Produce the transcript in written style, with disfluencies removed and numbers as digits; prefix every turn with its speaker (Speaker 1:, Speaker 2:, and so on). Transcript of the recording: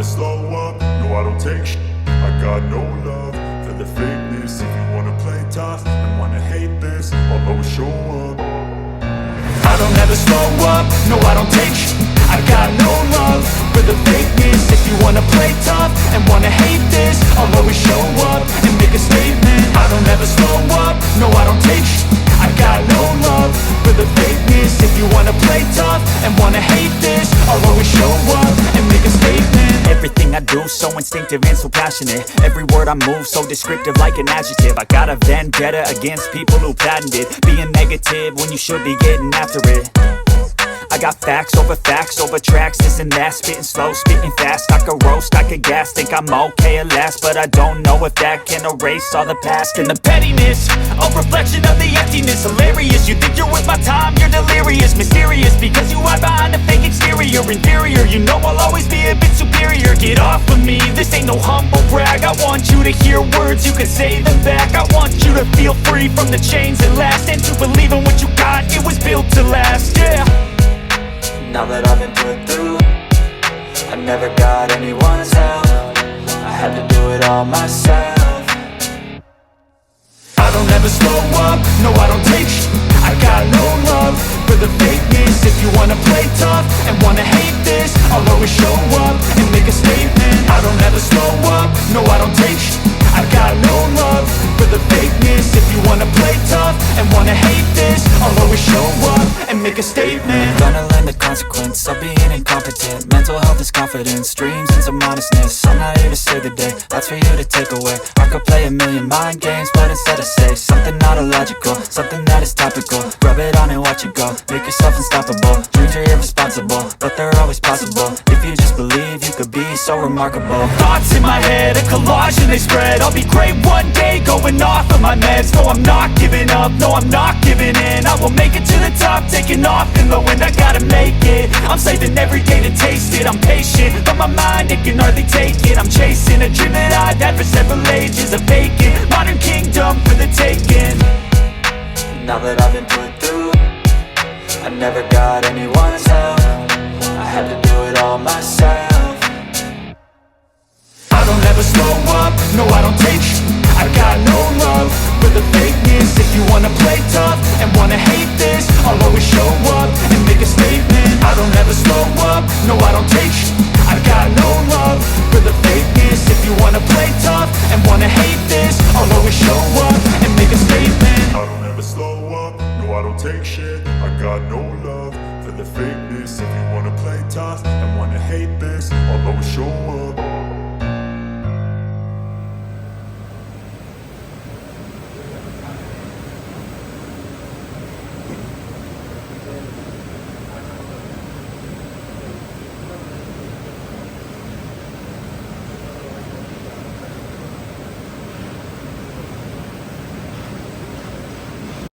Speaker 1: never slow up, no I don't take shit. I got no love for the fakeness. If you wanna play tough and wanna hate this, I'll always show up. I don't ever slow up, no I don't take shit. I got no love for the fakeness. If you wanna play tough and wanna hate this, I'll always show up and make a statement. I don't ever slow up, no I don't take shit. I got no love for the fakeness. If you wanna play tough and wanna hate this, I'll always show up and make a statement.
Speaker 2: Everything I do so instinctive and so passionate. Every word I move so descriptive like an adjective. I got a vendetta against people who patented being negative when you should be getting after it. I got facts over tracks, this and that. Spitting slow, spitting fast. I could roast, I could gas. Think I'm okay at last, but I don't know if that can erase all the past. And the pettiness, a reflection of the emptiness. Hilarious, you think you're worth my time, you're delirious. Mysterious, because you hide behind a fake exterior. Inferior, you know I'll always be a bit superior. Get off of me, this ain't no humble brag. I want you to hear words, you can say them back. I want you to feel free from the chains that last, and to believe in what you got, it was built to last, yeah.
Speaker 3: Now that I've been put through, I never got anyone's help. I had to do it all myself.
Speaker 1: I don't ever slow up, no I don't take shit. I got no love for the fakeness. If you wanna play tough and wanna hate this, I'll always show up and make a statement. I don't ever slow up, no I don't take shit. I got no love for the fakeness. If you wanna play tough and wanna hate this, I'll always show up and make a statement.
Speaker 3: Gonna learn the consequence of being incompetent. Mental health is confidence, dreams and some honestness. I'm not here to save the day, that's for you to take away. I could play a million mind games, but instead I say something not illogical, something that is topical. Rub it on and watch it go, make yourself unstoppable. Dreams are irresponsible, but they're always possible. If you just believe, you could be so remarkable.
Speaker 2: Thoughts in my head, a collage and they spread. I'll be great one day, going off of my meds. No, I'm not giving up, no, I'm not giving in. I will make it to the top, taking off in the wind. I gotta make it, I'm saving every day to taste it. I'm patient, but my mind, it can hardly take it. I'm chasing a dream that I've had for several ages. A vacant, modern kingdom for the taking.
Speaker 3: Now that I've been put through, I never got anyone's help. I had to do it all myself.
Speaker 1: I don't ever slow up, no I don't take shit. I got no love for the fakeness. If you wanna play tough and wanna hate this, I'll always show up and make a statement. I don't ever slow up, no I don't take shit. I got no love for the fakeness. If you wanna play tough and wanna hate this, I'll always show up and make a statement. I don't ever slow up, no I don't take shit. I got no love for the fakeness. If you wanna play tough and wanna hate this, I'll always show up